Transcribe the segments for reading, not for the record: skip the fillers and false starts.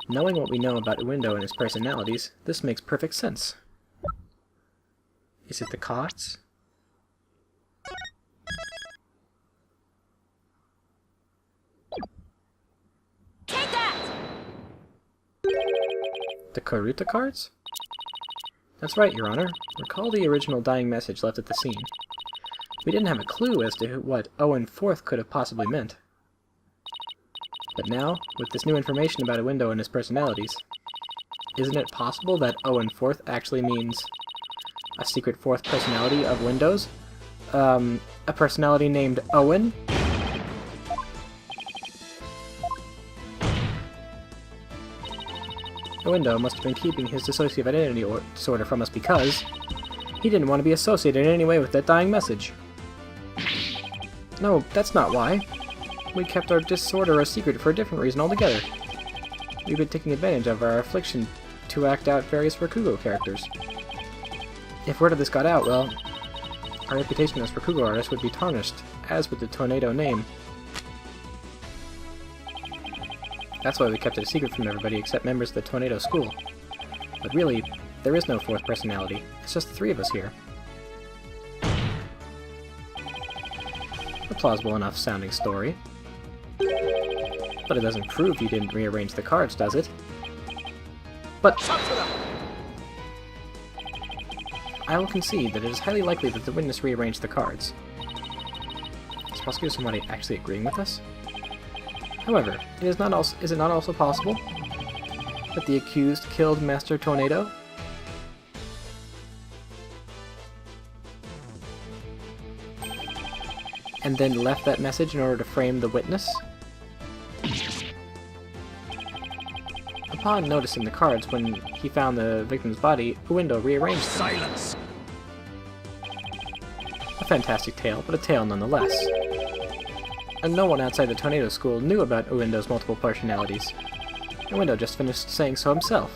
Knowing what we know about Uendo and his personalities, this makes perfect sense. Is it the cards? Take that! The Karuta cards? That's right, Your Honor. Recall the original dying message left at the scene. We didn't have a clue as to what Owen Forth could have possibly meant. But now, with this new information about Uendo and his personalities, isn't it possible that Owen Forth actually means a secret fourth personality of Windows? A personality named Owen? Uendo must have been keeping his dissociative identity disorder from us because he didn't want to be associated in any way with that dying message. No, that's not why. We kept our disorder a secret for a different reason altogether. We've been taking advantage of our affliction to act out various Rakugo characters. If word of this got out, well, our reputation as Rakugo artists would be tarnished, as would the Tornado name. That's why we kept it a secret from everybody except members of the Tornado School. But really, there is no fourth personality. It's just the three of us here. A plausible enough sounding story. But it doesn't prove you didn't rearrange the cards, does it? But I will concede that it is highly likely that the witness rearranged the cards. Is prosecutor somebody actually agreeing with us? However, is it not also possible that the accused killed Master Tornado? And then left that message in order to frame the witness? Upon noticing the cards when he found the victim's body, Uendo rearranged them. Silence! A fantastic tale, but a tale nonetheless. And no one outside the Tornado School knew about Uendo's multiple personalities. Uendo just finished saying so himself.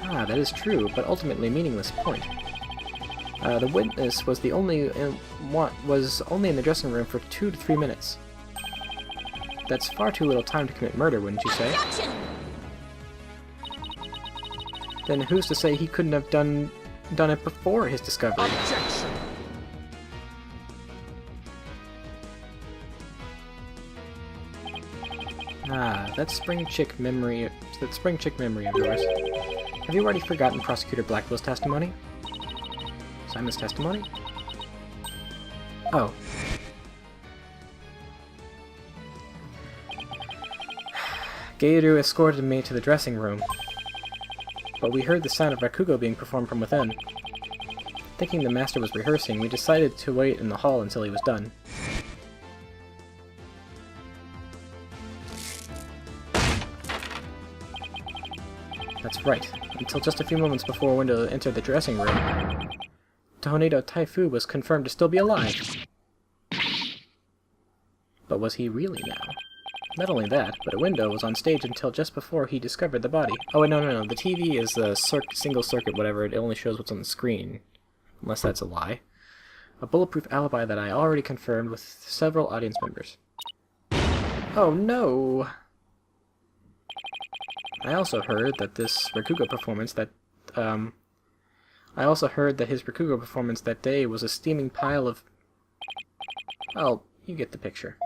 Ah, that is true, but ultimately meaningless point. The witness was only in the dressing room for 2 to 3 minutes. That's far too little time to commit murder, wouldn't you say? Objection! Then who's to say he couldn't have done it before his discovery? Objection! Ah, that spring chick memory of yours. Have you already forgotten Prosecutor Blackwell's testimony? Simon's testimony? Oh. Gaoru escorted me to the dressing room, but we heard the sound of Rakugo being performed from within. Thinking the master was rehearsing, we decided to wait in the hall until he was done. That's right. Until just a few moments before Uendo entered the dressing room, Tornado Taifu was confirmed to still be alive. But was he really now? Not only that, but Uendo was on stage until just before he discovered the body. Oh, wait, no. The TV is the single circuit, whatever. It only shows what's on the screen. Unless that's a lie. A bulletproof alibi that I already confirmed with several audience members. Oh, no! I also heard that his Rakugo performance that day was a steaming pile of... Well, you get the picture.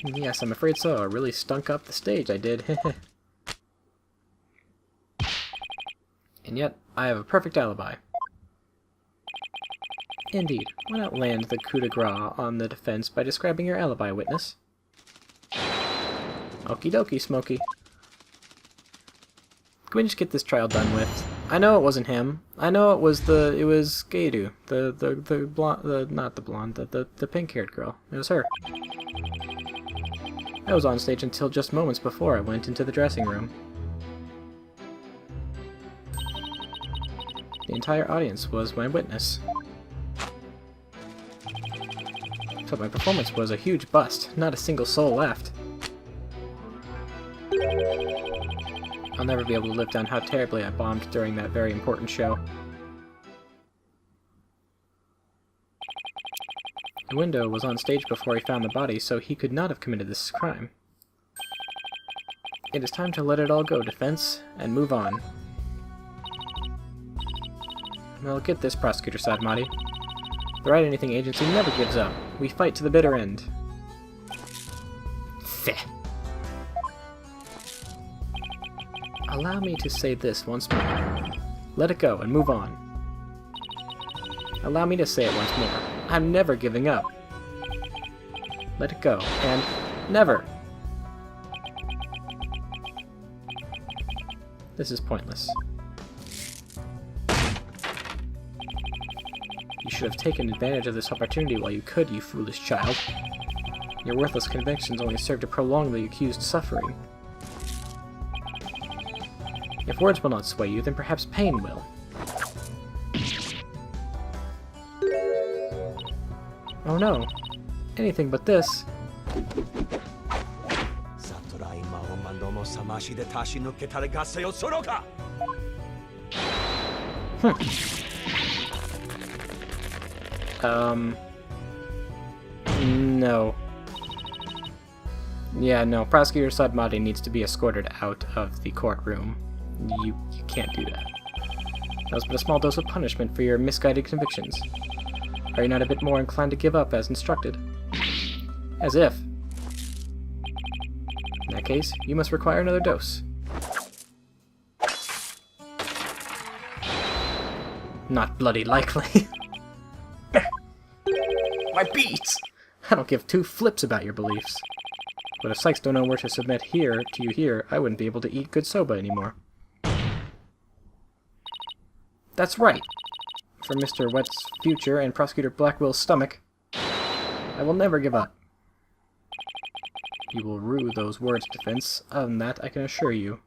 Yes, I'm afraid so. I really stunk up the stage, I did. And yet, I have a perfect alibi. Indeed. Why not land the coup de grace on the defense by describing your alibi, witness? Okie dokie, Smokey. Can we just get this trial done with? I know it wasn't him. I know it was Gaoru, the blonde, not the blonde, the pink-haired girl. It was her. I was on stage until just moments before I went into the dressing room. The entire audience was my witness. But my performance was a huge bust. Not a single soul left. I'll never be able to live down how terribly I bombed during that very important show. Uendo was on stage before he found the body, so he could not have committed this crime. It is time to let it all go, Defense, and move on. Well, get this, Prosecutor Sadmati. The Right Anything Agency never gives up. We fight to the bitter end. Feh. Allow me to say this once more. Let it go and move on. Allow me to say it once more. I'm never giving up. Let it go, and never! This is pointless. You should have taken advantage of this opportunity while you could, you foolish child. Your worthless convictions only serve to prolong the accused's suffering. If words will not sway you, then perhaps pain will. Oh no. Anything but this. No. Yeah, no. Prosecutor Sadmati needs to be escorted out of the courtroom. You can't do that. That was but a small dose of punishment for your misguided convictions. Are you not a bit more inclined to give up as instructed? As if. In that case, you must require another dose. Not bloody likely. My beats! I don't give two flips about your beliefs. But if Sykes don't know where to submit here to you here, I wouldn't be able to eat good soba anymore. That's right. For Mr. Wet's future and Prosecutor Blackwell's stomach, I will never give up. You will rue those words, Defense. Other than that, I can assure you.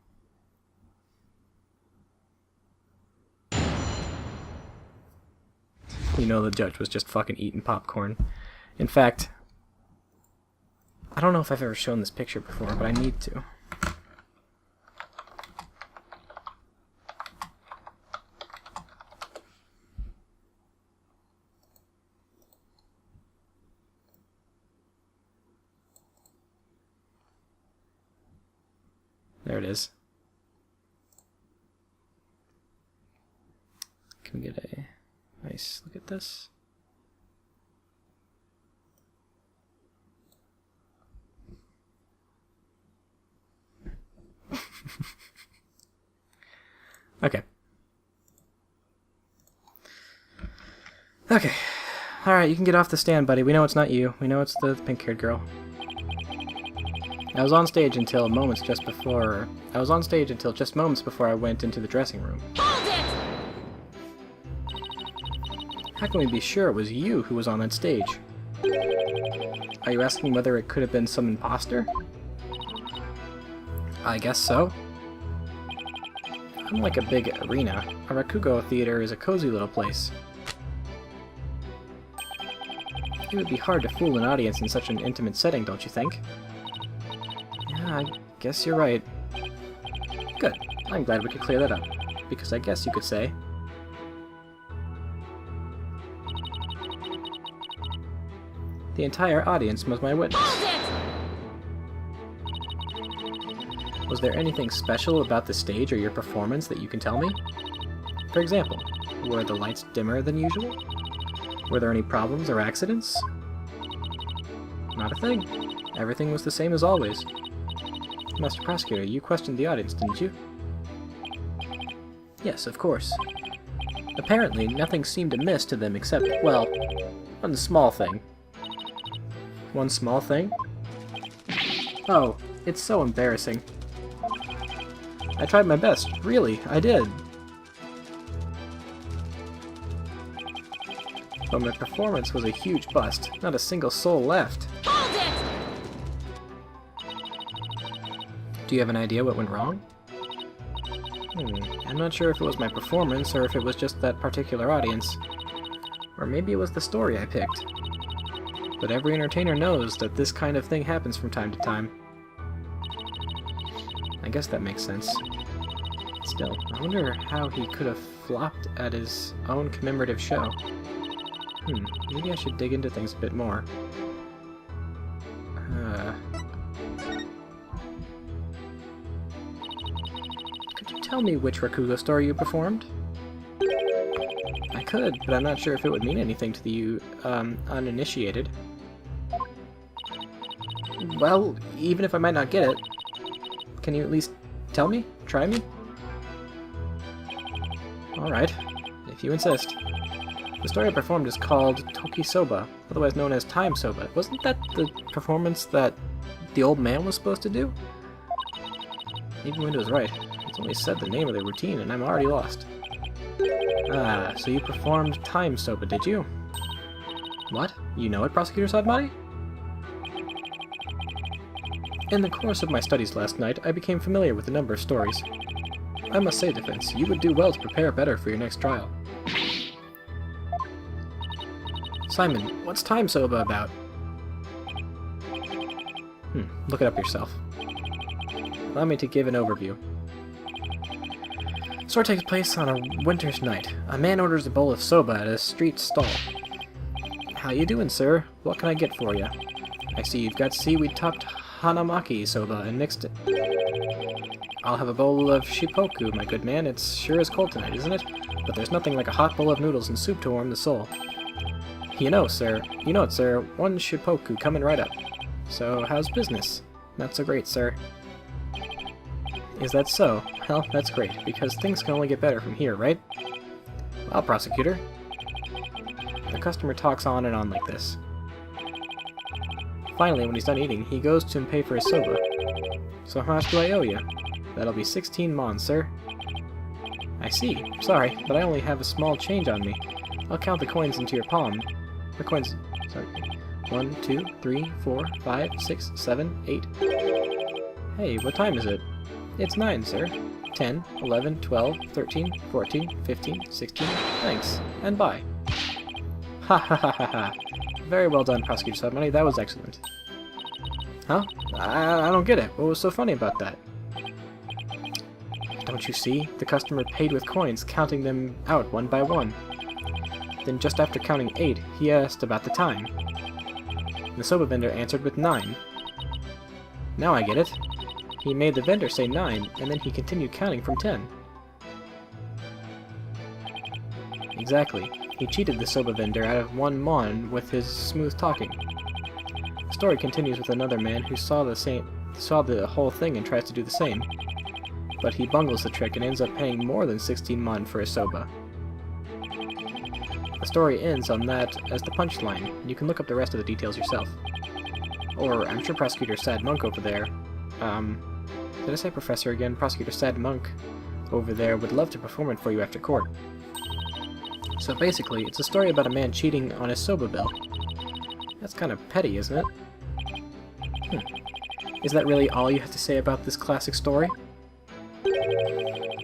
You know the judge was just fucking eating popcorn. In fact, I don't know if I've ever shown this picture before, but I need to. There it is. Can we get a nice look at this? Okay. Okay. Alright, you can get off the stand, buddy. We know it's not you. We know it's the pink-haired girl. I was on stage until just moments before I went into the dressing room. Hold it! How can we be sure it was you who was on that stage? Are you asking whether it could have been some imposter? I guess so. Unlike a big arena, a Rakugo theater is a cozy little place. It would be hard to fool an audience in such an intimate setting, don't you think? Yeah, I guess you're right. Good. I'm glad we could clear that up. Because I guess you could say... the entire audience was my witness. Hold it! Was there anything special about the stage or your performance that you can tell me? For example, were the lights dimmer than usual? Were there any problems or accidents? Not a thing. Everything was the same as always. Master Prosecutor, you questioned the audience, didn't you? Yes, of course. Apparently, nothing seemed amiss to them except, well, one small thing. One small thing? Oh, it's so embarrassing. I tried my best, really, I did. But my performance was a huge bust. Not a single soul left. Hold it! Do you have an idea what went wrong? I'm not sure if it was my performance or if it was just that particular audience. Or maybe it was the story I picked. But every entertainer knows that this kind of thing happens from time to time. I guess that makes sense. Still, I wonder how he could have flopped at his own commemorative show. Maybe I should dig into things a bit more. tell me which Rakugo story you performed? I could, but I'm not sure if it would mean anything to the uninitiated. Well, even if I might not get it, can you at least tell me? Try me? Alright, if you insist. The story I performed is called Tokisoba, otherwise known as Time Soba. Wasn't that the performance that the old man was supposed to do? Even Windows right. It's only said the name of the routine, and I'm already lost. Ah, so you performed Time Soba, did you? What? You know it, Prosecutor Sadmati? In the course of my studies last night, I became familiar with a number of stories. I must say, Defense, you would do well to prepare better for your next trial. Simon, what's Time Soba about? Look it up yourself. Allow me to give an overview. The story takes place on a winter's night. A man orders a bowl of soba at a street stall. How you doing, sir? What can I get for you? I see you've got seaweed-topped hanamaki soba and mixed it. I'll have a bowl of shippoku, my good man. It's sure is cold tonight, isn't it? But there's nothing like a hot bowl of noodles and soup to warm the soul. You know it, sir. One shippoku coming right up. So, how's business? Not so great, sir. Is that so? Well, that's great, because things can only get better from here, right? Well, Prosecutor. The customer talks on and on like this. Finally, when he's done eating, he goes to pay for his soba. So how much do I owe you? That'll be 16 mon, sir. I see. Sorry, but I only have a small change on me. I'll count the coins into your palm. The coins... sorry. 1, 2, 3, 4, 5, 6, 7, 8... Hey, what time is it? It's 9, sir. 10, 11, 12, 13, 14, 15, 16... Thanks, and bye. Ha ha ha ha ha. Very well done, Prosecutor Sadmati. That was excellent. Huh? I don't get it. What was so funny about that? Don't you see? The customer paid with coins, counting them out one by one. Then just after counting 8, he asked about the time. The soba vendor answered with 9. Now I get it. He made the vendor say 9, and then he continued counting from 10. Exactly. He cheated the soba vendor out of 1 mon with his smooth talking. The story continues with another man who saw the whole thing and tries to do the same. But he bungles the trick and ends up paying more than 16 mon for his soba. The story ends on that as the punchline. You can look up the rest of the details yourself. Or, I'm sure Prosecutor Sad Monk over there... did I say Professor again? Prosecutor Sad Monk over there would love to perform it for you after court. So basically, it's a story about a man cheating on his soba bill. That's kind of petty, isn't it? Is that really all you have to say about this classic story?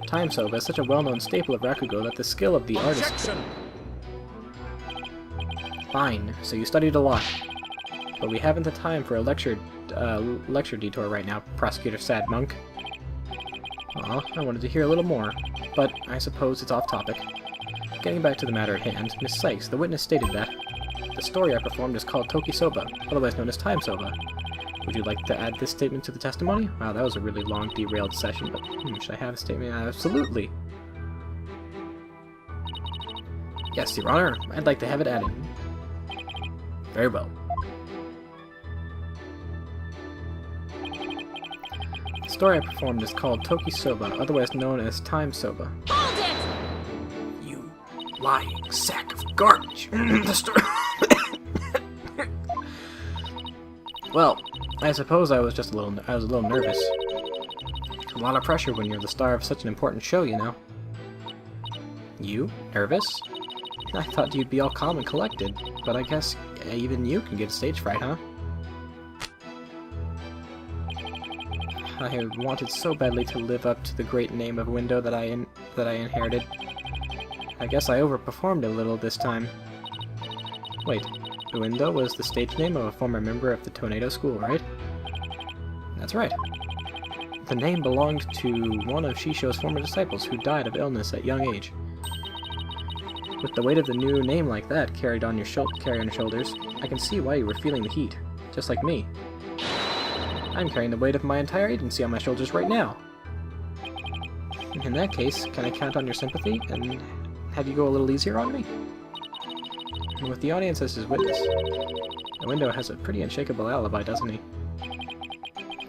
Time soba is such a well-known staple of Rakugo that the skill of the artist... Objection! Fine, so you studied a lot. But we haven't the time for a lecture detour right now, Prosecutor Sad Monk. Aw, I wanted to hear a little more, but I suppose it's off topic. Getting back to the matter at hand, Miss Sykes, the witness stated that the story I performed is called Tokisoba, otherwise known as Time Soba. Would you like to add this statement to the testimony? Wow, that was a really long, derailed session, but should I have a statement? Absolutely! Yes, Your Honor, I'd like to have it added. Very well. The story I performed is called Tokisoba, otherwise known as Time Soba. Hold it! You lying sack of garbage! The story... Well, I suppose I was a little nervous. A lot of pressure when you're the star of such an important show, you know. You? Nervous? I thought you'd be all calm and collected, but I guess even you can get stage fright, huh? I wanted so badly to live up to the great name of Window that I inherited. I guess I overperformed a little this time. Wait, Window was the stage name of a former member of the Tornado School, right? That's right. The name belonged to one of Shisho's former disciples who died of illness at young age. With the weight of the new name like that carried on your shoulders, I can see why you were feeling the heat, just like me. I'm carrying the weight of my entire agency on my shoulders right now. In that case, can I count on your sympathy and have you go a little easier on me? And with the audience as his witness, the window has a pretty unshakable alibi, doesn't he?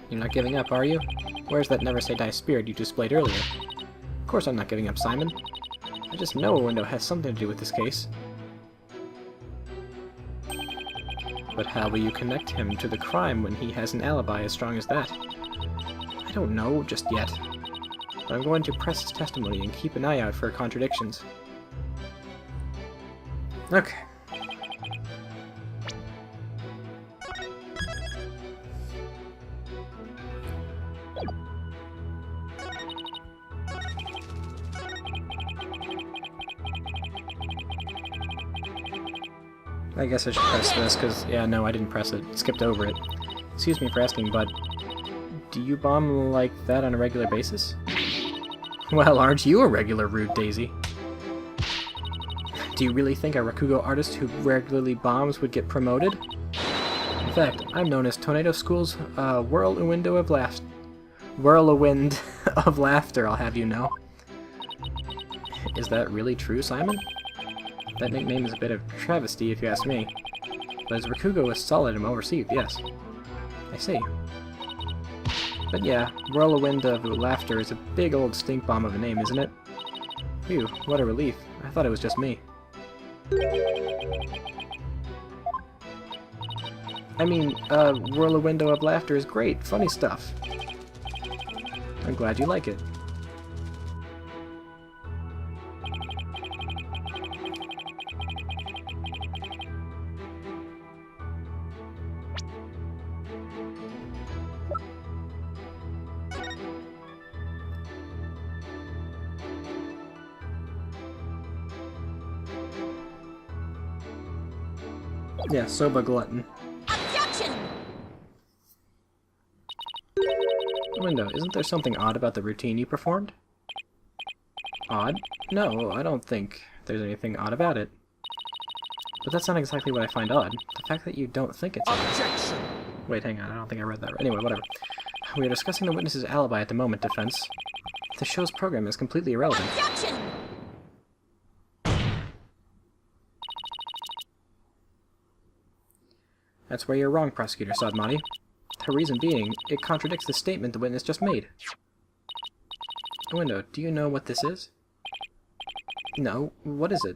You're not giving up, are you? Where's that never-say-die spirit you displayed earlier? Of course I'm not giving up, Simon. I just know a window has something to do with this case. But how will you connect him to the crime when he has an alibi as strong as that? I don't know just yet. But I'm going to press his testimony and keep an eye out for contradictions. Okay. I guess I should press this, because, yeah, no, I didn't press it. Skipped over it. Excuse me for asking, but do you bomb like that on a regular basis? Well, aren't you a regular rude daisy? Do you really think a Rakugo artist who regularly bombs would get promoted? In fact, I'm known as Tornado School's Whirlwind of Laughter, I'll have you know. Is that really true, Simon? That nickname is a bit of a travesty, if you ask me. But as Rakugo is solid and well-received, yes. I see. But yeah, Whirlwind of Laughter is a big old stink bomb of a name, isn't it? Phew, what a relief. I thought it was just me. I mean, Whirlwind of Laughter is great, funny stuff. I'm glad you like it. Yeah, Soba Glutton. Objection! Window, isn't there something odd about the routine you performed? Odd? No, I don't think there's anything odd about it. But that's not exactly what I find odd. The fact that you don't think it's odd. Objection! Wait, hang on, I don't think I read that right. Anyway, whatever. We are discussing the witness's alibi at the moment, defense. The show's program is completely irrelevant. Objection! That's where you're wrong, Prosecutor Sadmati. The reason being, it contradicts the statement the witness just made. Window, do you know what this is? No, what is it?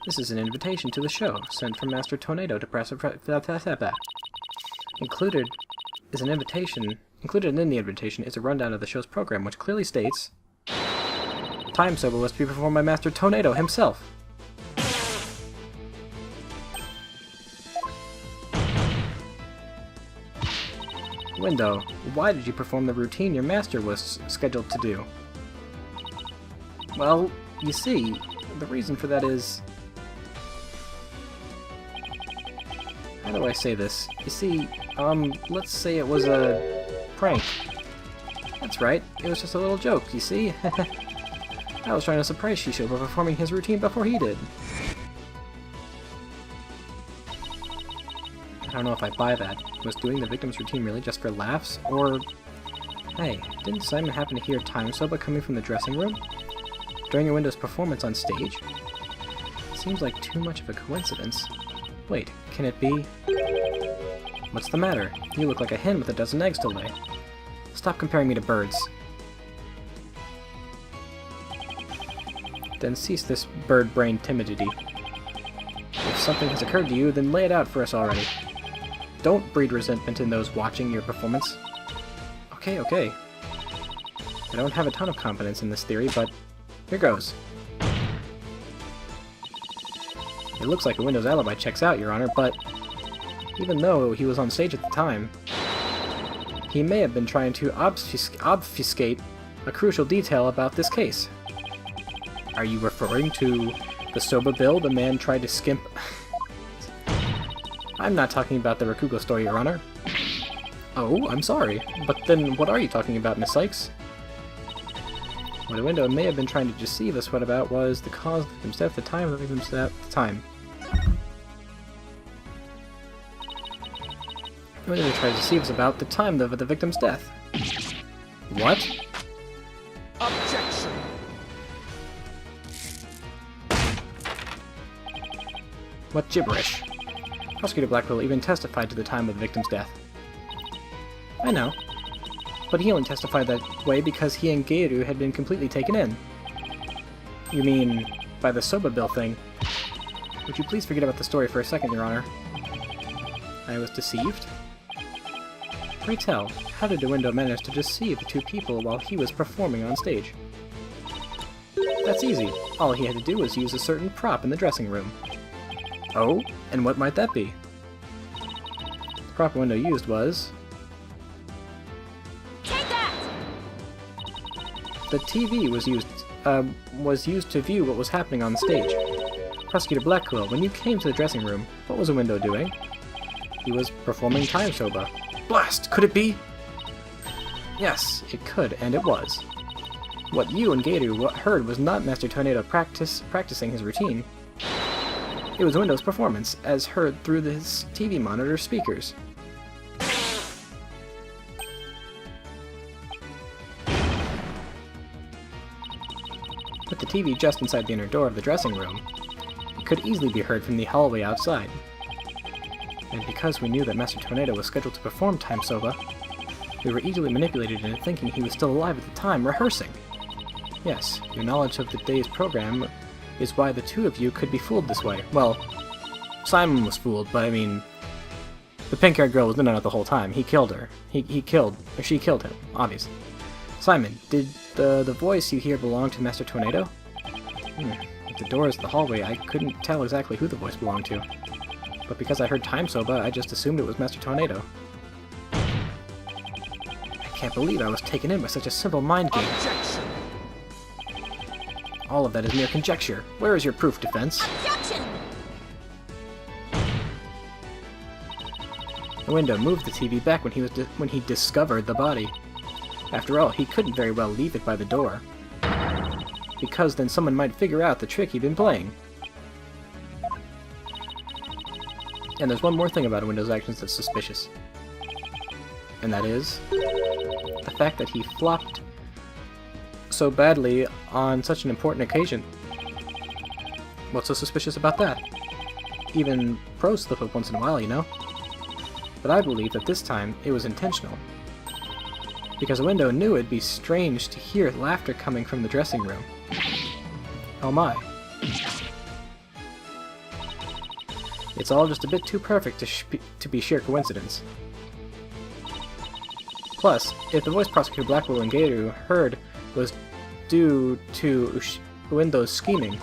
This is an invitation to the show, sent from Master Tornado to press Included in the invitation is a rundown of the show's program, which clearly states Time Soba was to be performed by Master Tornado himself. Window, why did you perform the routine your master was scheduled to do? Well, you see, the reason for that is... How do I say this? You see, let's say it was a prank. That's right, it was just a little joke, you see? I was trying to surprise Shisho by performing his routine before he did. I don't know if I buy that. Was doing the victim's routine really just for laughs? Or... Hey, didn't Simon happen to hear Time Soba coming from the dressing room? During a Window's performance on stage? Seems like too much of a coincidence. Wait, can it be... What's the matter? You look like a hen with a dozen eggs to lay. Stop comparing me to birds. Then cease this bird-brained timidity. If something has occurred to you, then lay it out for us already. Don't breed resentment in those watching your performance. Okay. I don't have a ton of confidence in this theory, but here goes. It looks like a Window's alibi checks out, Your Honor, but even though he was on stage at the time, he may have been trying to obfuscate a crucial detail about this case. Are you referring to the Soba bill the man tried to skimp... I'm not talking about the Rakugo story, Your Honor. Oh, I'm sorry. But then what are you talking about, Miss Sykes? What a Window may have been trying to deceive us what about was the cause of the victim's death, the time of the victim's death, the time. Window tried to deceive us about the time of the victim's death. What? What gibberish. Prosecutor Blackwell even testified to the time of the victim's death. I know. But he only testified that way because he and Geiru had been completely taken in. You mean, by the Soba bill thing? Would you please forget about the story for a second, Your Honor? I was deceived? Pray tell, how did the window manage to deceive the two people while he was performing on stage? That's easy. All he had to do was use a certain prop in the dressing room. Oh? And what might that be? The prop window used was... Take that! The TV was used to view what was happening on the stage. Prosecutor Blackwell, when you came to the dressing room, what was the window doing? He was performing time soba. Blast! Could it be? Yes, it could, and it was. What you and Geiru heard was not Master Tornado practicing his routine. It was Window's performance, as heard through his TV monitor speakers. With the TV just inside the inner door of the dressing room, it could easily be heard from the hallway outside. And because we knew that Master Tornado was scheduled to perform Time Soba, we were easily manipulated into thinking he was still alive at the time, rehearsing. Yes, your knowledge of the day's program is why the two of you could be fooled this way. Well, Simon was fooled, but I mean, the pink-haired girl was in on it the whole time. He killed her. She killed him, obviously. Simon, did the voice you hear belong to Master Tornado? At the doors of the hallway, I couldn't tell exactly who the voice belonged to. But because I heard Time Soba, I just assumed it was Master Tornado. I can't believe I was taken in by such a simple mind game. Objection! All of that is mere conjecture. Where is your proof, defense? Objection! The window moved the TV back when he discovered the body. After all, he couldn't very well leave it by the door, because then someone might figure out the trick he'd been playing. And there's one more thing about Window's actions that's suspicious. And that is the fact that he flopped so badly on such an important occasion. What's so suspicious about that? Even pros slip up once in a while, you know? But I believe that this time it was intentional. Because the window knew it'd be strange to hear laughter coming from the dressing room. Oh my. It's all just a bit too perfect to be sheer coincidence. Plus, if the voice Prosecutor Blackwell and Geiru heard was due to Window's scheming,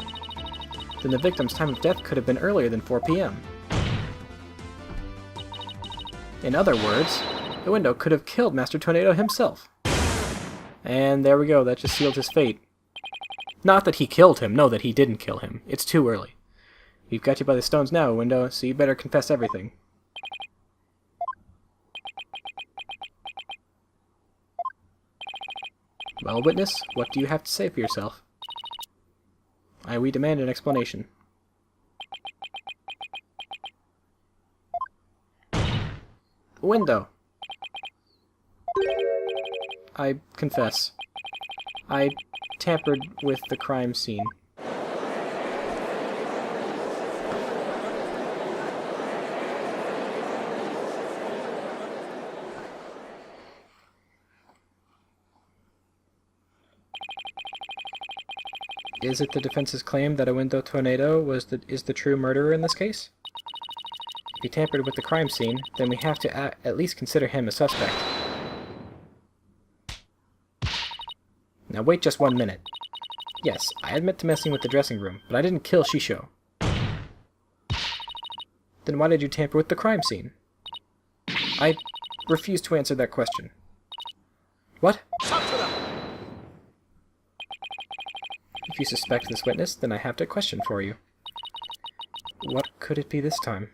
then the victim's time of death could have been earlier than 4 p.m. In other words, the window could have killed Master Tornado himself. And there we go, that just sealed his fate. Not that he killed him, no, that he didn't kill him. It's too early. We've got you by the stones now, Window, so you better confess everything. Well, witness, what do you have to say for yourself? We demand an explanation. Window. I confess. I tampered with the crime scene. Is it the defense's claim that a Window Tornado is the true murderer in this case? If he tampered with the crime scene, then we have to at least consider him a suspect. Now wait just 1 minute. Yes, I admit to messing with the dressing room, but I didn't kill Shisho. Then why did you tamper with the crime scene? I refuse to answer that question. What? If you suspect this witness, then I have a question for you. What could it be this time?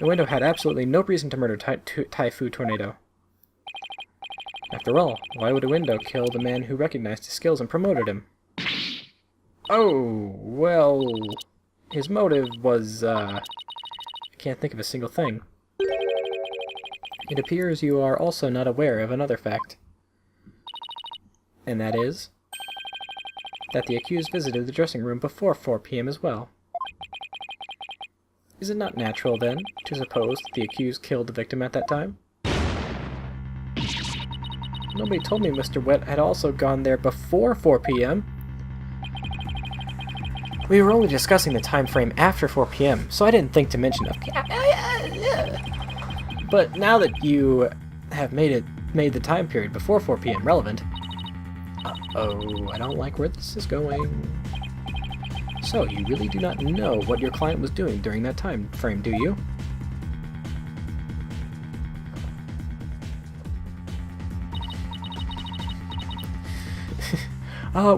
The Window had absolutely no reason to murder Taifu Tornado. After all, why would a Window kill the man who recognized his skills and promoted him? Oh, well... his motive was, I can't think of a single thing. It appears you are also not aware of another fact. And that is... that the accused visited the dressing room before 4 p.m. as well. Is it not natural, then, to suppose that the accused killed the victim at that time? Nobody told me Mr. Wet had also gone there before 4 p.m. We were only discussing the time frame after 4 p.m., so I didn't think to mention it. But now that you have made the time period before 4 p.m. relevant... Uh-oh, I don't like where this is going. So, you really do not know what your client was doing during that time frame, do you?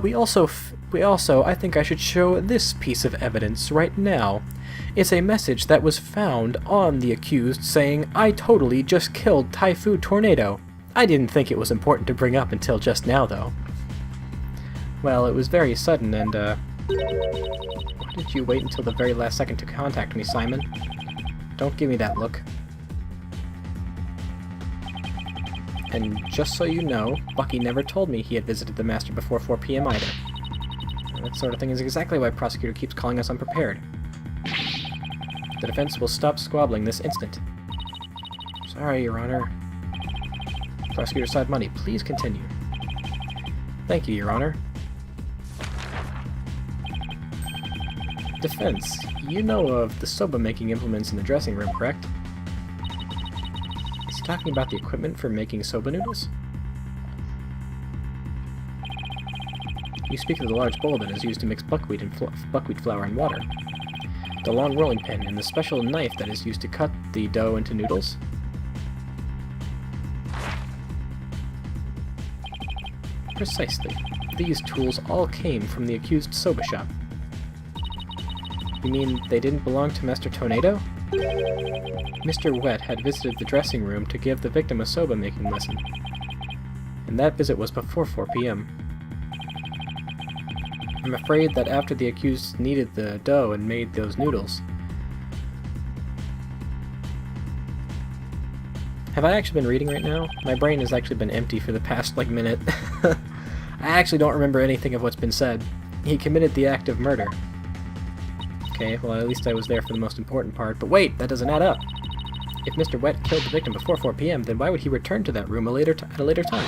We also, I think I should show this piece of evidence right now. It's a message that was found on the accused saying, "I totally just killed Typhoon Tornado." I didn't think it was important to bring up until just now, though. Well, it was very sudden, and, why did you wait until the very last second to contact me, Simon? Don't give me that look. And just so you know, Bucky never told me he had visited the Master before 4 p.m. either. And that sort of thing is exactly why Prosecutor keeps calling us unprepared. The defense will stop squabbling this instant. Sorry, Your Honor. Prosecutor side money, please continue. Thank you, Your Honor. Defense, you know of the soba-making implements in the dressing room, correct? Is he talking about the equipment for making soba noodles? You speak of the large bowl that is used to mix buckwheat flour and water, the long rolling pin, and the special knife that is used to cut the dough into noodles? Precisely. These tools all came from the accused soba shop. You mean they didn't belong to Master Tornado? Mr. Wet had visited the dressing room to give the victim a soba-making lesson, and that visit was before 4 p.m. I'm afraid that after the accused kneaded the dough and made those noodles... Have I actually been reading right now? My brain has actually been empty for the past, minute. I actually don't remember anything of what's been said. He committed the act of murder. Okay, well at least I was there for the most important part, but wait, that doesn't add up. If Mr. Wet killed the victim before 4 p.m., then why would he return to that room at a later time?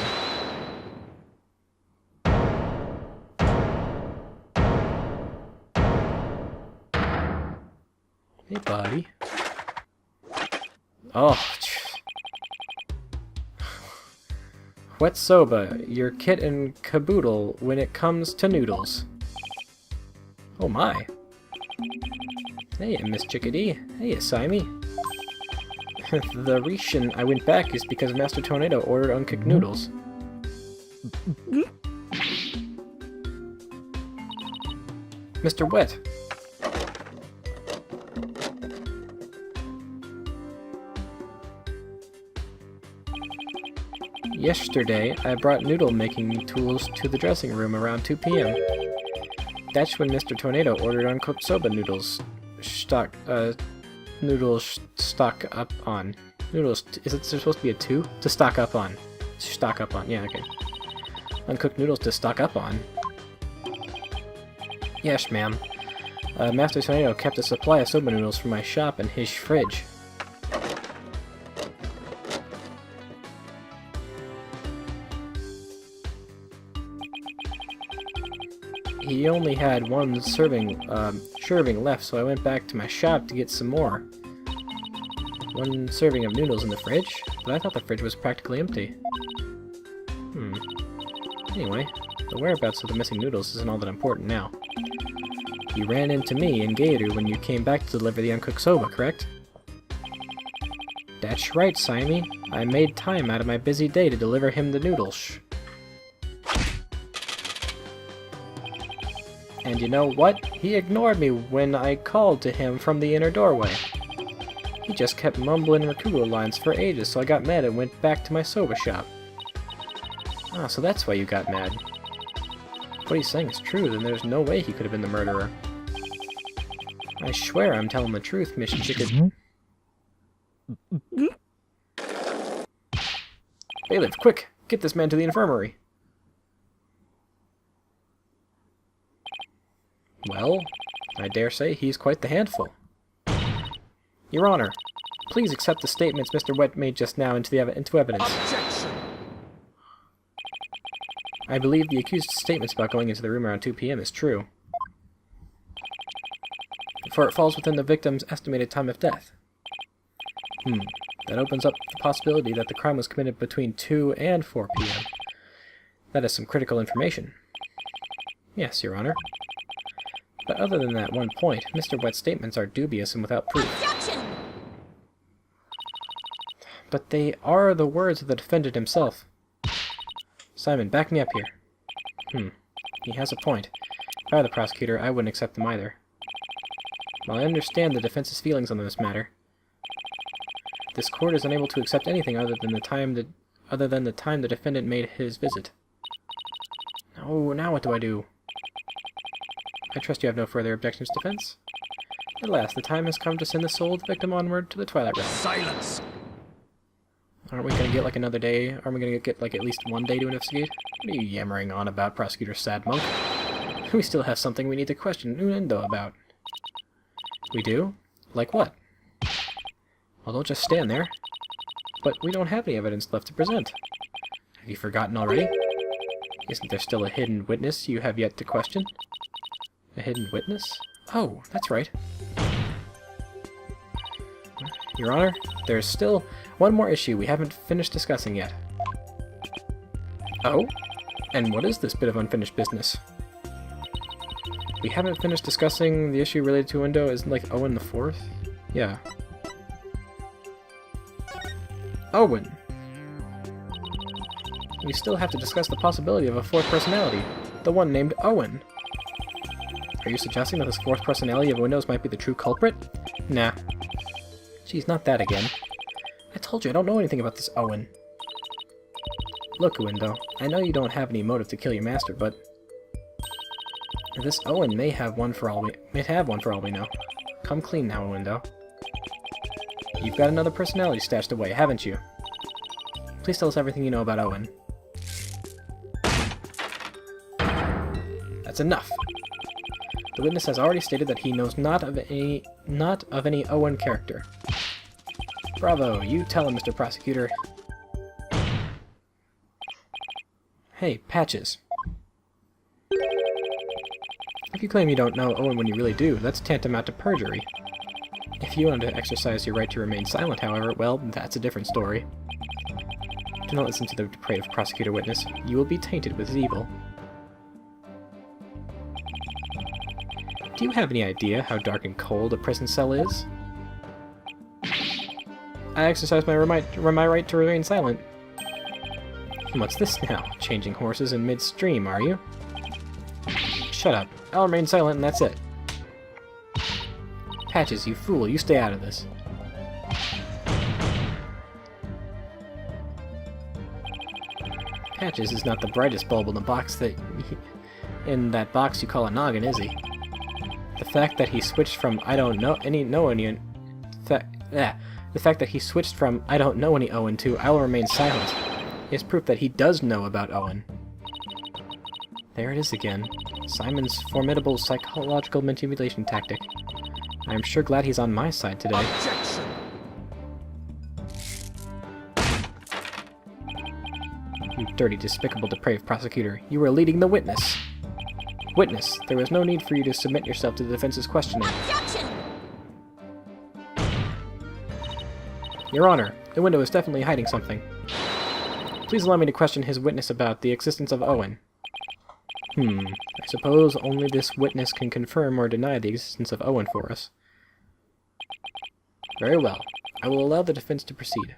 Hey, buddy. Oh, Wet Soba, your kit and caboodle when it comes to noodles. Oh my. Hey, Miss Chickadee. Hey, Simey. The reason I went back is because Master Tornado ordered uncooked noodles. Mr. Wet. Yesterday, I brought noodle-making tools to the dressing room around 2 p.m. That's when Mr. Tornado ordered uncooked soba noodles stock up on. Noodles, is it supposed to be a 2? To stock up on. Stock up on, yeah, okay. Uncooked noodles to stock up on. Yes, ma'am. Master Tornado kept a supply of soba noodles from my shop in his fridge. He only had one serving left, so I went back to my shop to get some more. One serving of noodles in the fridge? But I thought the fridge was practically empty. Anyway, the whereabouts of the missing noodles isn't all that important now. You ran into me and Gator when you came back to deliver the uncooked soba, correct? That's right, Simey. I made time out of my busy day to deliver him the noodles. And you know what? He ignored me when I called to him from the inner doorway. He just kept mumbling Rakugo lines for ages, so I got mad and went back to my soba shop. Ah, so that's why you got mad. If what he's saying is true, then there's no way he could have been the murderer. I swear I'm telling the truth, Miss Chicken. Bailiff, quick! Get this man to the infirmary! Well, I dare say he's quite the handful. Your Honor, please accept the statements Mr. Wet made just now into evidence. Objection! I believe the accused's statements about going into the room around 2 p.m. is true, for it falls within the victim's estimated time of death. That opens up the possibility that the crime was committed between 2 and 4 p.m. That is some critical information. Yes, Your Honor. But other than that one point, Mr. Wet's statements are dubious and without proof. Objection! But they are the words of the defendant himself. Simon, back me up here. He has a point. If I were the prosecutor, I wouldn't accept them either. While I understand the defense's feelings on this matter, this court is unable to accept anything other than the time the defendant made his visit. Oh, now what do I do? I trust you have no further objections, defense? At last, the time has come to send the soul of the victim onward to the Twilight Realm. Silence! Aren't we gonna get like another day? Aren't we gonna get like at least one day to investigate? What are you yammering on about, Prosecutor Sad Monk? We still have something we need to question Uendo about. We do? Like what? Well, don't just stand there. But we don't have any evidence left to present. Have you forgotten already? Isn't there still a hidden witness you have yet to question? A hidden witness? Oh, that's right. Your Honor, there's still one more issue we haven't finished discussing yet. Oh? And what is this bit of unfinished business? We haven't finished discussing the issue related to Uendo, isn't like Owen the Fourth? Yeah. Owen! We still have to discuss the possibility of a fourth personality, the one named Owen. Are you suggesting that this fourth personality of Windows might be the true culprit? Nah. Geez, not that again. I told you I don't know anything about this Owen. Look, Window, I know you don't have any motive to kill your master, but this Owen may have one for all we know. Come clean now, Window. You've got another personality stashed away, haven't you? Please tell us everything you know about Owen. That's enough. The witness has already stated that he knows not of any Owen character. Bravo, you tell him, Mr. Prosecutor. Hey, Patches. If you claim you don't know Owen when you really do, that's tantamount to perjury. If you want to exercise your right to remain silent, however, well, that's a different story. Do not listen to the depraved prosecutor witness. You will be tainted with his evil. Do you have any idea how dark and cold a prison cell is? I exercise my right to remain silent. What's this now? Changing horses in midstream, are you? Shut up. I'll remain silent and that's it. Patches, you fool, you stay out of this. Patches is not the brightest bulb in the box in that box you call a noggin, is he? The fact that he switched from I don't know any Owen to I'll remain silent is proof that he does know about Owen. There it is again. Simon's formidable psychological manipulation tactic. I'm sure glad he's on my side today. Objection! You dirty, despicable, depraved prosecutor. You were leading the witness. Witness, there was no need for you to submit yourself to the defense's questioning. Objection! Your Honor, the window is definitely hiding something. Please allow me to question his witness about the existence of Owen. I suppose only this witness can confirm or deny the existence of Owen for us. Very well. I will allow the defense to proceed.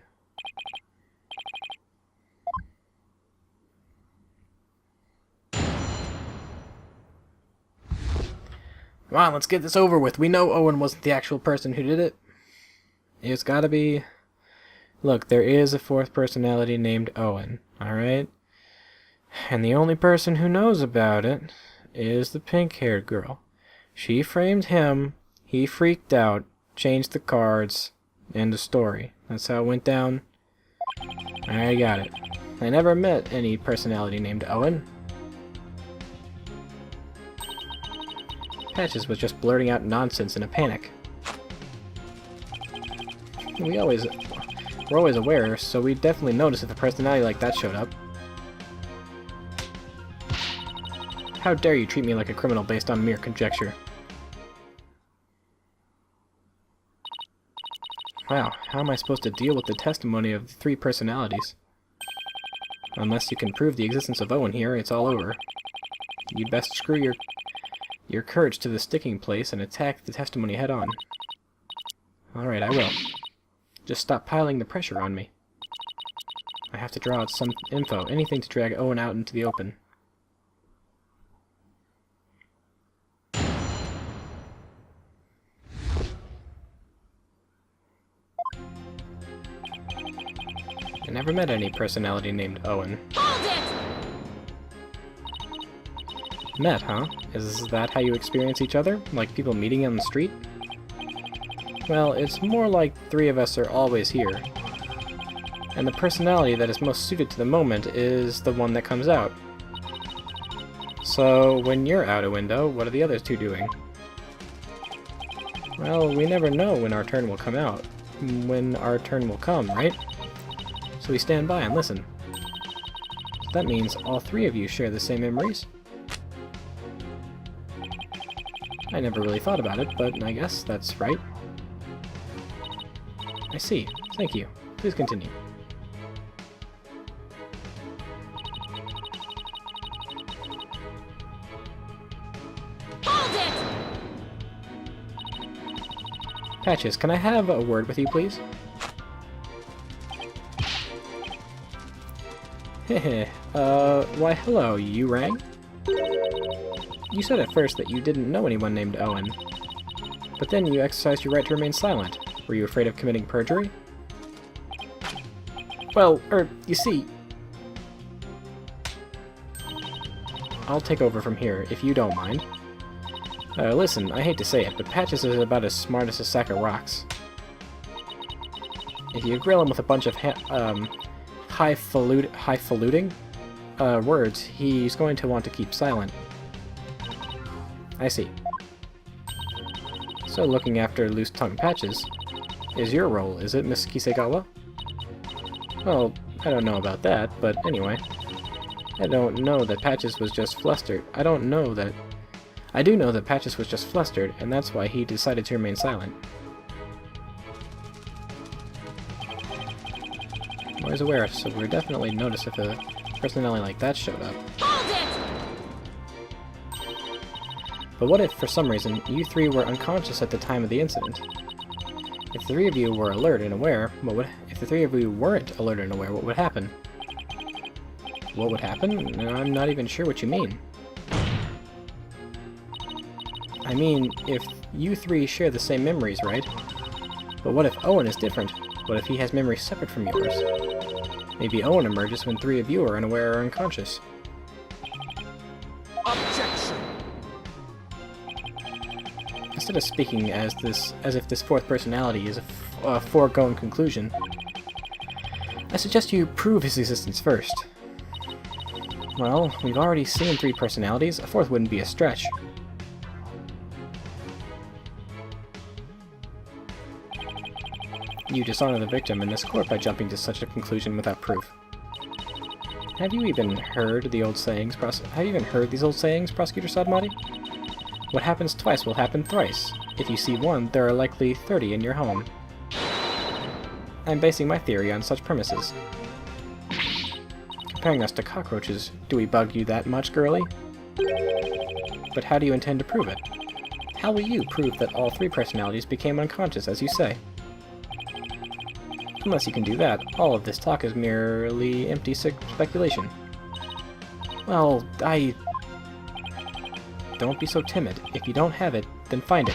Come on, let's get this over with. We know Owen wasn't the actual person who did it. It's gotta be... Look, there is a fourth personality named Owen, alright? And the only person who knows about it is the pink-haired girl. She framed him, he freaked out, changed the cards, end of story. That's how it went down. I got it. I never met any personality named Owen. Patches was just blurting out nonsense in a panic. We're always aware, so we'd definitely notice if a personality like that showed up. How dare you treat me like a criminal based on mere conjecture? Wow, how am I supposed to deal with the testimony of the 3 personalities? Unless you can prove the existence of Owen here, it's all over. You'd best screw your courage to the sticking place and attack the testimony head-on. Alright, I will. Just stop piling the pressure on me. I have to draw out some info, anything to drag Owen out into the open. I never met any personality named Owen. Hold it! Met, huh? Is that how you experience each other? Like people meeting on the street? Well, it's more like 3 of us are always here. And the personality that is most suited to the moment is the one that comes out. So, when you're out a window, what are the other 2 doing? Well, we never know when our turn will come out. When our turn will come, right? So we stand by and listen. So that means all 3 of you share the same memories? I never really thought about it, but I guess that's right. I see. Thank you. Please continue. Hold it! Patches, can I have a word with you, please? Hehe, why hello, you rang? You said at first that you didn't know anyone named Owen. But then you exercised your right to remain silent. Were you afraid of committing perjury? Well, you see... I'll take over from here, if you don't mind. Listen, I hate to say it, but Patches is about as smart as a sack of rocks. If you grill him with a bunch of highfalutin words, he's going to want to keep silent. I see. So looking after loose-tongued Patches is your role, is it, Miss Kisegawa? Well, I don't know about that, but anyway. I don't know that Patches was just flustered. I do know that Patches was just flustered, and that's why he decided to remain silent. I was aware, so we would definitely notice if a personality like that showed up. Hold it! But what if, for some reason, you 3 were unconscious at the time of the incident? If the 3 of you were alert and aware, if the 3 of you weren't alert and aware, what would happen? What would happen? I'm not even sure what you mean. I mean, if you 3 share the same memories, right? But what if Owen is different? What if he has memories separate from yours? Maybe Owen emerges when 3 of you are unaware or unconscious. Objection! Instead of speaking as if this 4th personality is a foregone conclusion, I suggest you prove his existence first. Well, we've already seen 3 personalities, a 4th wouldn't be a stretch. You dishonor the victim in this court by jumping to such a conclusion without proof. Have you even heard these old sayings, Prosecutor Sadamati? What happens twice will happen thrice. If you see 1, there are likely 30 in your home. I'm basing my theory on such premises. Comparing us to cockroaches, do we bug you that much, girlie? But how do you intend to prove it? How will you prove that all 3 personalities became unconscious, as you say? Unless you can do that, all of this talk is merely empty speculation. Well, Don't be so timid. If you don't have it, then find it.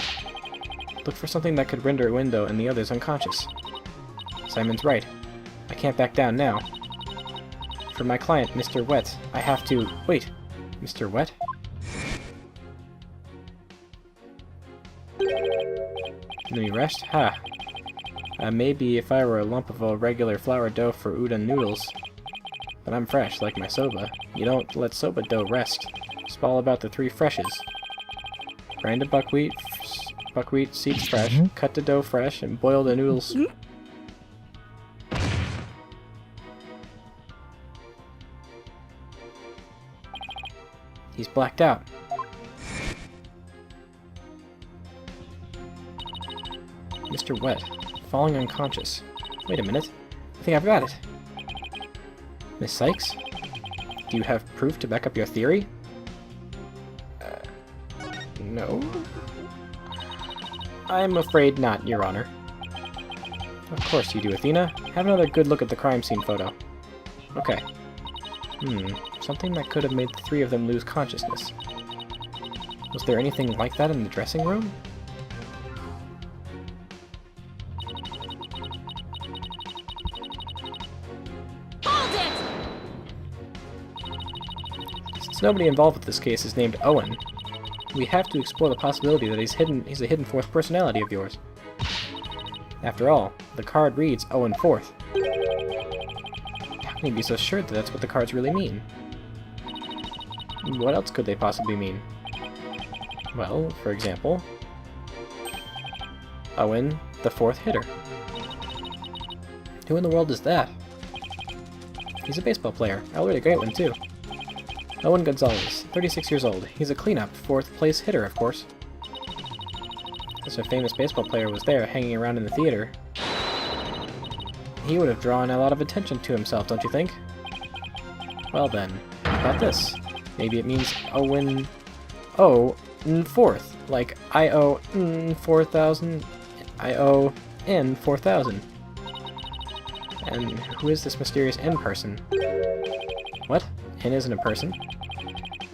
Look for something that could render a window and the others unconscious. Simon's right. I can't back down now. For my client, Mr. Wet, I have to... Wait. Mr. Wet? Let me rest? Ha. Maybe if I were a lump of a regular flour dough for udon noodles. But I'm fresh, like my soba. You don't let soba dough rest. It's all about the 3 freshes. Grind the buckwheat seeds fresh, cut the dough fresh, and boil the noodles... He's blacked out. Mr. Wet, falling unconscious. Wait a minute. I think I've got it. Miss Sykes? Do you have proof to back up your theory? No? I'm afraid not, Your Honor. Of course you do, Athena. Have another good look at the crime scene photo. Okay. Something that could have made the three of them lose consciousness. Was there anything like that in the dressing room? Hold it! Since nobody involved with this case is named Owen, we have to explore the possibility that he's a hidden fourth personality of yours. After all, the card reads Owen Fourth. How can you be so sure that that's what the cards really mean? What else could they possibly mean? Well, for example, Owen, the fourth hitter. Who in the world is that? He's a baseball player. A really great one, too. Owen Gonzalez, 36 years old. He's a cleanup, fourth place hitter, of course. Such a famous baseball player was there, hanging around in the theater. He would have drawn a lot of attention to himself, don't you think? Well then, how about this? Maybe it means Owen... fourth. Like I-O-4,000... I-O-N 4,000. And who is this mysterious N person? What? N isn't a person.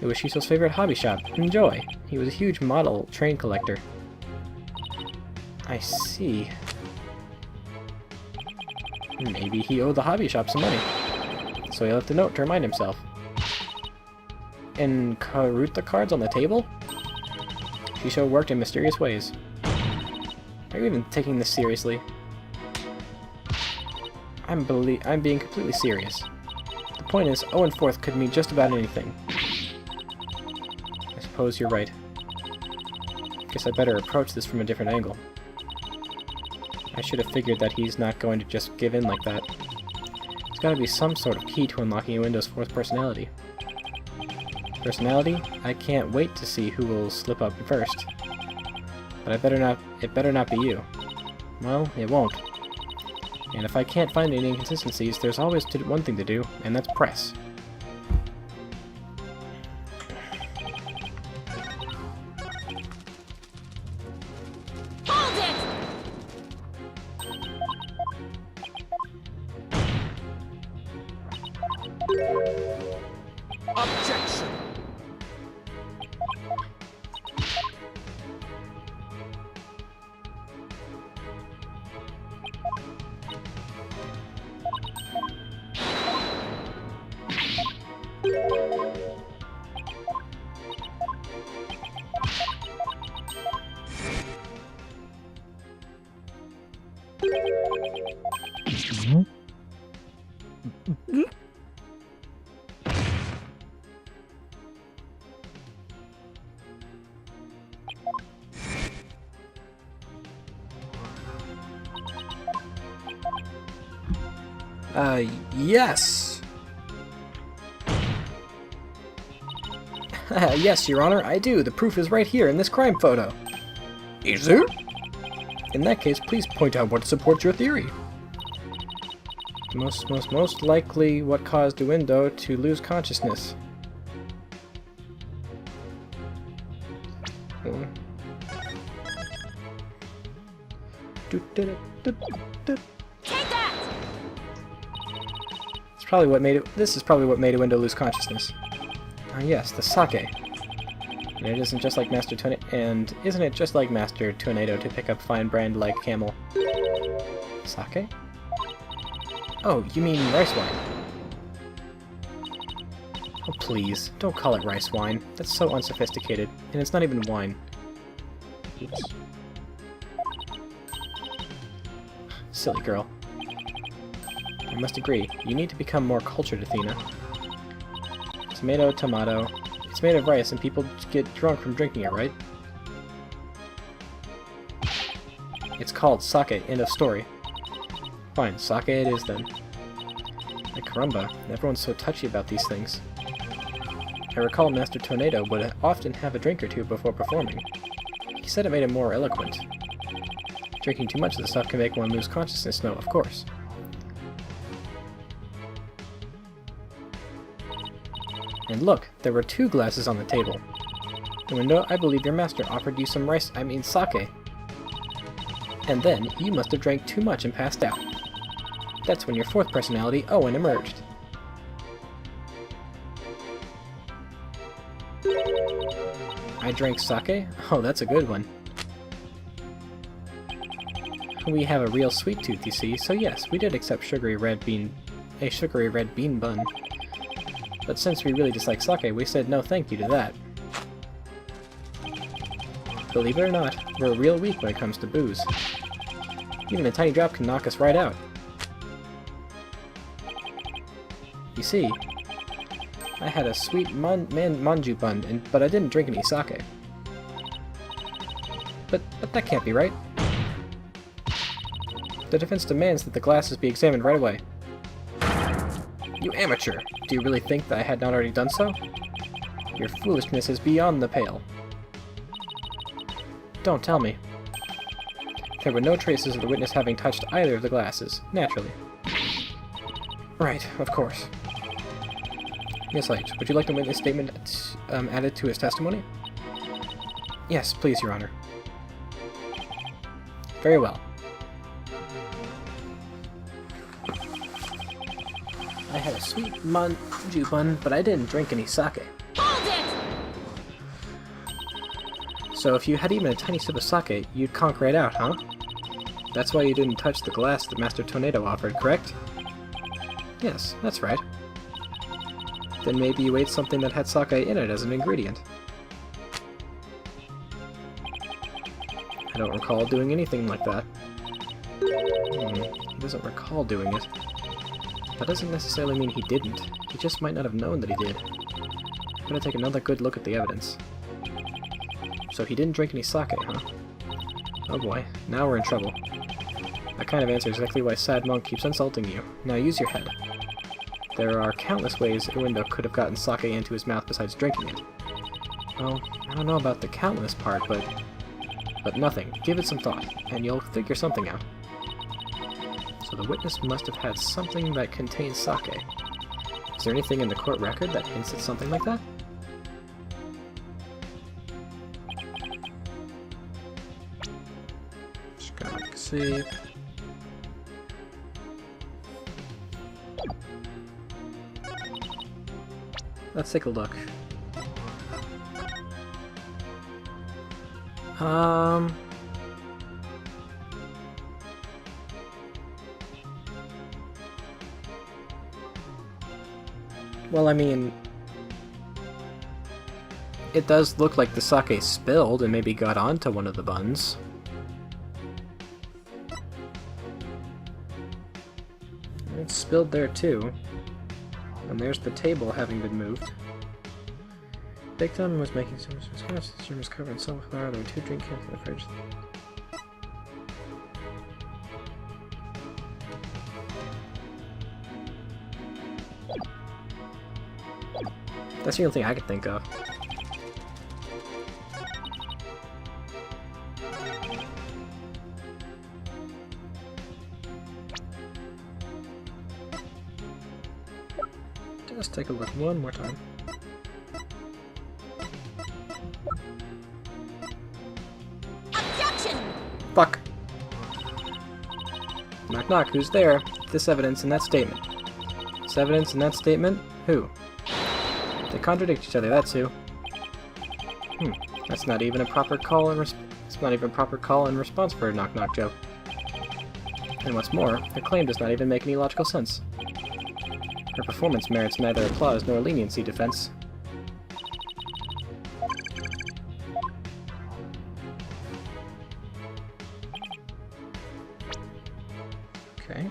It was Shiso's favorite hobby shop, Enjoy. He was a huge model train collector. I see. Maybe he owed the hobby shop some money, so he left a note to remind himself. And Karuta cards on the table? Shisho worked in mysterious ways. Are you even taking this seriously? I'm being completely serious. The point is, Owen Fourth could mean just about anything. I suppose you're right. Guess I better approach this from a different angle. I should have figured that he's not going to just give in like that. There's gotta be some sort of key to unlocking a Window's fourth personality. Personality? I can't wait to see who will slip up first. But it better not be you. Well, it won't. And if I can't find any inconsistencies, there's always one thing to do, and that's press. Hold it! Objection! Yes! Yes, Your Honor, I do. The proof is right here in this crime photo. Is it? In that case, please point out what supports your theory. Most likely what caused Uendo to lose consciousness. Take that! This is probably what made Uendo lose consciousness. Ah yes, the sake. And it isn't just like Master isn't it just like Master Tornado to pick up fine brand like Camel? Sake? Oh, you mean rice wine. Oh please, don't call it rice wine. That's so unsophisticated, and it's not even wine. Oops. Silly girl. I must agree, you need to become more cultured, Athena. Tomato. It's made of rice and people get drunk from drinking it, right? It's called sake, end of story. Fine, sake it is then. Like caramba, everyone's so touchy about these things. I recall Master Tornado would often have a drink or two before performing. He said it made him more eloquent. Drinking too much of the stuff can make one lose consciousness, no, of course. And look, there were 2 glasses on the table. And when I believe your master offered you some sake. And then, you must have drank too much and passed out. That's when your 4th personality, Owen, emerged. I drank sake? Oh, that's a good one. We have a real sweet tooth, you see, so yes, we did accept a sugary red bean bun. But since we really dislike sake, we said no thank you to that. Believe it or not, we're real weak when it comes to booze. Even a tiny drop can knock us right out. You see, I had a sweet manju bun, but I didn't drink any sake. But that can't be right. The defense demands that the glasses be examined right away. You amateur! Do you really think that I had not already done so? Your foolishness is beyond the pale. Don't tell me. There were no traces of the witness having touched either of the glasses, naturally. Right, of course. Miss Leitch, would you like the witness statement added to his testimony? Yes, please, Your Honor. Very well. I had a sweet manju bun, but I didn't drink any sake. Hold it! So if you had even a tiny sip of sake, you'd conk right out, huh? That's why you didn't touch the glass that Master Tornado offered, correct? Yes, that's right. Then maybe you ate something that had sake in it as an ingredient. I don't recall doing anything like that. He doesn't recall doing it. That doesn't necessarily mean he didn't. He just might not have known that he did. I'm gonna take another good look at the evidence. So he didn't drink any sake, huh? Oh boy, now we're in trouble. That kind of answer is exactly why Sad Monk keeps insulting you. Now use your head. There are countless ways Iwendo could have gotten sake into his mouth besides drinking it. Well, I don't know about the countless part, but nothing. Give it some thought, and you'll figure something out. So the witness must have had something that contains sake. Is there anything in the court record that hints at something like that? Just gotta make a save. Let's take a look. Well, I mean, it does look like the sake spilled and maybe got onto one of the buns. It's spilled there too. And there's the table having been moved. Victim was making so much miscarriage. The room was covered in sunflower. There were 2 drink cans in the fridge. That's the only thing I could think of. Just take a look one more time. Objection! Fuck! Knock knock, who's there? This evidence in that statement. This evidence in that statement? Who? They contradict each other, that's who. That's not even a proper call and response for a knock knock joke. And what's more, her claim does not even make any logical sense. Her performance merits neither applause nor leniency, defense. Okay.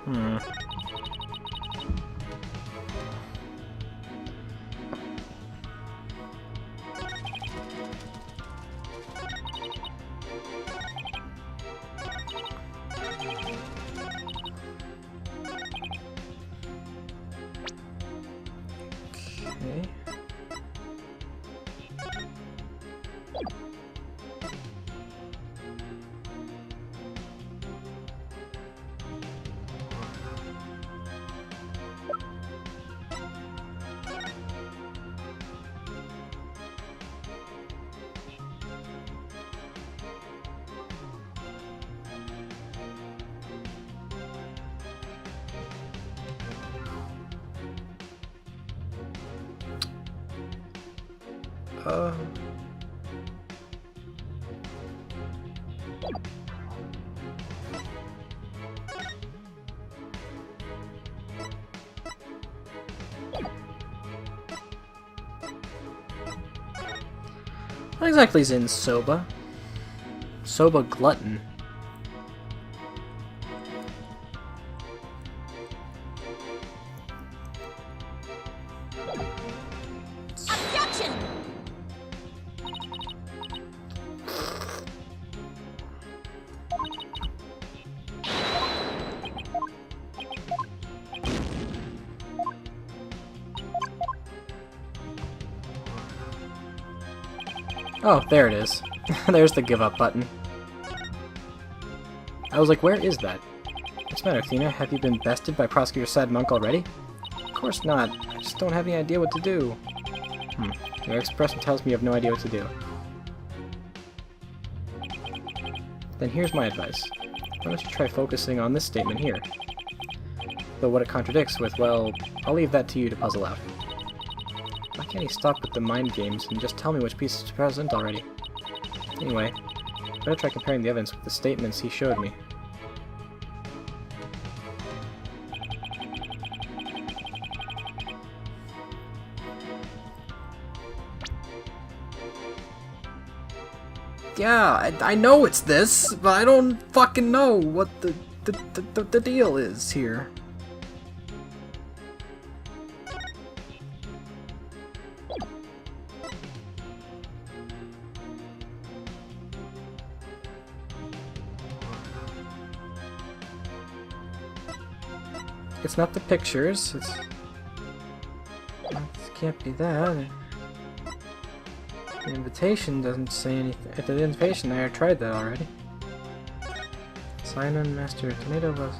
Hmm. Okay. Uh... What exactly is in Soba? Soba Glutton. Objection! Oh, there it is. There's the give up button. I was like, where is that? What's the matter, Athena? Have you been bested by Prosecutor Sad Monk already? Of course not. I just don't have any idea what to do. Your expression tells me you have no idea what to do. Then here's my advice. Why don't you try focusing on this statement here? Though what it contradicts with, well, I'll leave that to you to puzzle out. Why can't he stop with the mind games and just tell me which piece is present already? Anyway, better try comparing the evidence with the statements he showed me. Yeah, I know it's this, but I don't fucking know what the deal is here. It's not the pictures, it can't be that. The invitation doesn't say anything. At the invitation, I tried that already. Simon Master Tomato was...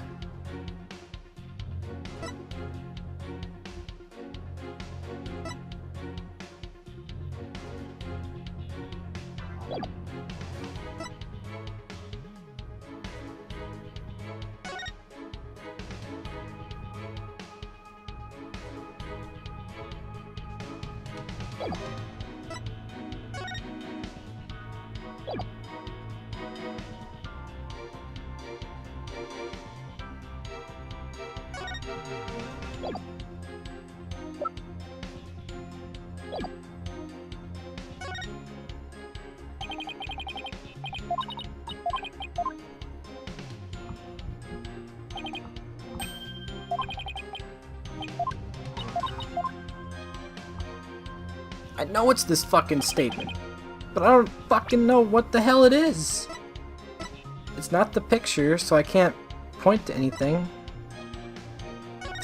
I know it's this fucking statement, but I don't fucking know what the hell it is. It's not the picture, so I can't point to anything.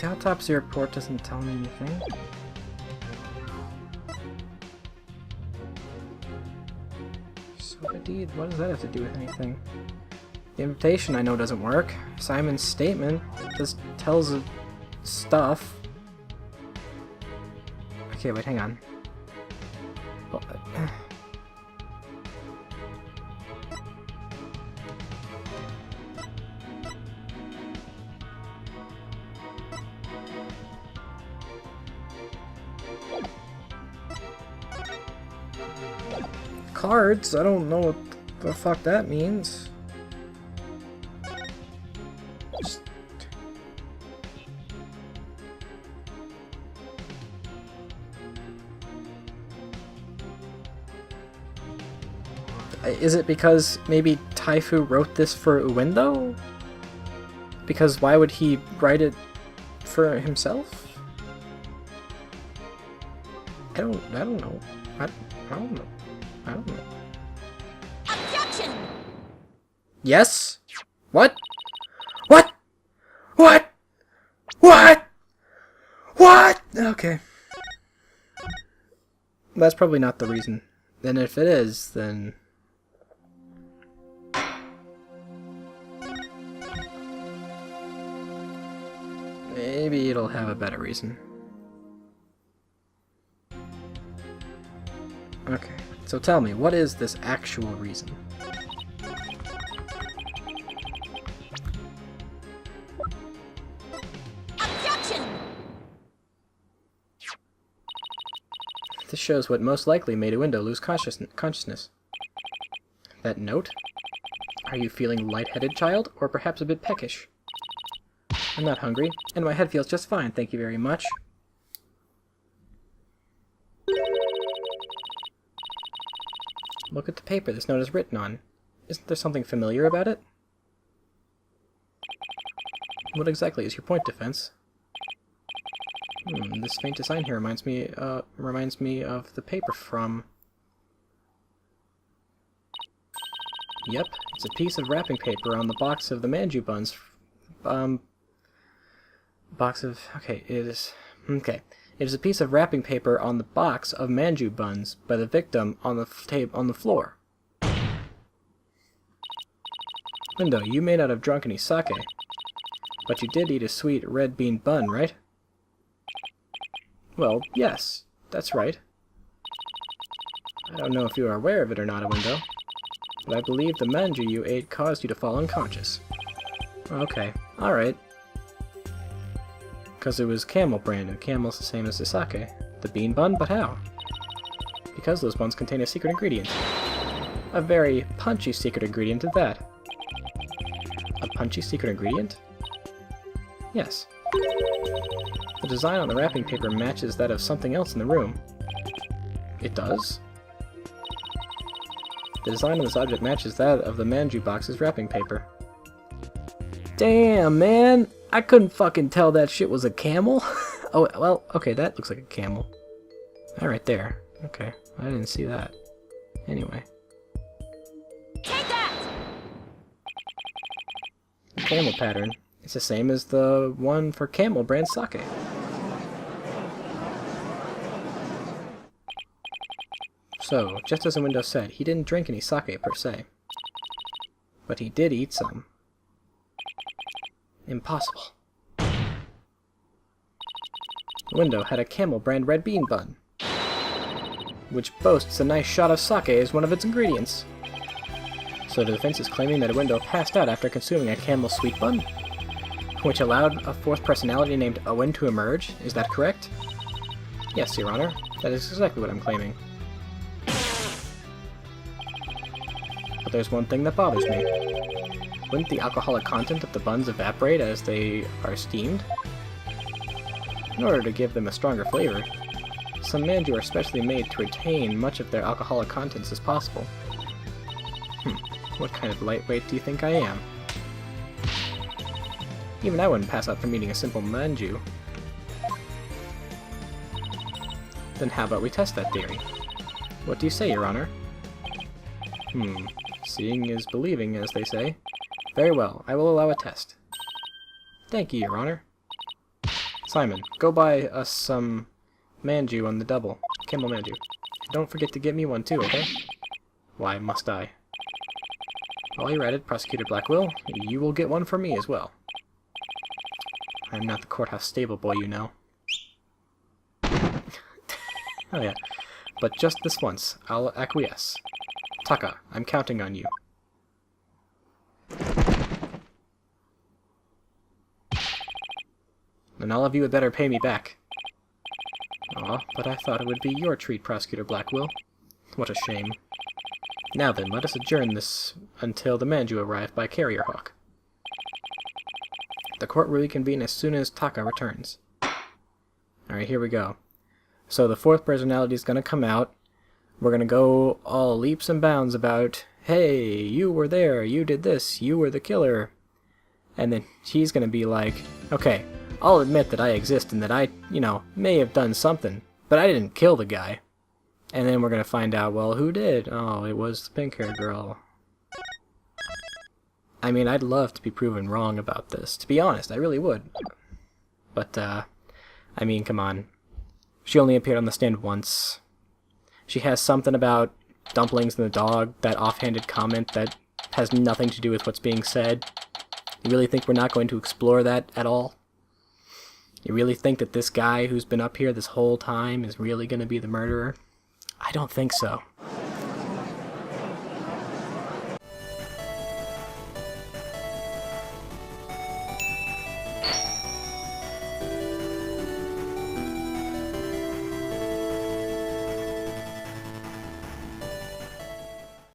The autopsy report doesn't tell me anything. Soba deed, what does that have to do with anything? The invitation I know doesn't work. Simon's statement just tells of stuff. Okay, wait, hang on. Well, cards? I don't know what the fuck that means. Just... Is it because maybe Taifu wrote this for Uendo? Because why would he write it for himself? I don't know. I don't know. I don't know. Objection! Yes? What? What? What? What? What? Okay. That's probably not the reason. And if it is, then... maybe it'll have a better reason. Okay, so tell me, what is this actual reason? Objection! This shows what most likely made a window lose consciousness. That note? Are you feeling lightheaded, child, or perhaps a bit peckish? I'm not hungry, and my head feels just fine, thank you very much. Look at the paper this note is written on. Isn't there something familiar about it? What exactly is your point, Defense? This faint design here reminds me of the paper from... Yep, it's a piece of wrapping paper on the box of the manju buns. Okay, it is a piece of wrapping paper on the box of manju buns by the victim on the floor. Window, you may not have drunk any sake, but you did eat a sweet red bean bun, right? Well, yes, that's right. I don't know if you are aware of it or not, a window, but I believe the manju you ate caused you to fall unconscious. Okay, alright. Because it was camel brand, and camel's the same as the sake. The bean bun, but how? Because those buns contain a secret ingredient. A very punchy secret ingredient at that. A punchy secret ingredient? Yes. The design on the wrapping paper matches that of something else in the room. It does? The design of this object matches that of the manju box's wrapping paper. Damn, man! I couldn't fucking tell that shit was a camel. Oh, well, okay, that looks like a camel. That right there. Okay, I didn't see that. Anyway. Take that! The camel pattern. It's the same as the one for camel brand sake. So, just as the window said, he didn't drink any sake per se. But he did eat some. Impossible. The window had a camel brand red bean bun, which boasts a nice shot of sake as one of its ingredients. So the defense is claiming that a window passed out after consuming a camel sweet bun, which allowed a fourth personality named Owen to emerge. Is that correct? Yes, Your Honor. That is exactly what I'm claiming. But there's one thing that bothers me. Wouldn't the alcoholic content of the buns evaporate as they are steamed? In order to give them a stronger flavor, some manju are specially made to retain much of their alcoholic contents as possible. What kind of lightweight do you think I am? Even I wouldn't pass out from eating a simple manju. Then how about we test that theory? What do you say, Your Honor? Seeing is believing, as they say. Very well, I will allow a test. Thank you, Your Honor. Simon, go buy us some manju on the double. Camel manju. Don't forget to get me one too, okay? Why must I? While you're at it, Prosecutor Blackwell, you will get one for me as well. I'm not the courthouse stable boy, you know. Oh yeah, but just this once, I'll acquiesce. Taka, I'm counting on you. And all of you had better pay me back. Aw, but I thought it would be your treat, Prosecutor Blackwell. What a shame. Now then, let us adjourn this until the manju arrive by carrier hawk. The court will reconvene as soon as Taka returns. Alright, here we go. So the fourth personality is going to come out. We're going to go all leaps and bounds about, hey, you were there, you did this, you were the killer. And then he's gonna be like, okay, I'll admit that I exist and that I, may have done something, but I didn't kill the guy. And then we're gonna find out, well, who did? Oh, it was the pink-haired girl. I mean, I'd love to be proven wrong about this. To be honest, I really would. But, I mean, come on. She only appeared on the stand once. She has something about dumplings and the dog, that offhanded comment that has nothing to do with what's being said. You really think we're not going to explore that at all? You really think that this guy who's been up here this whole time is really going to be the murderer? I don't think so.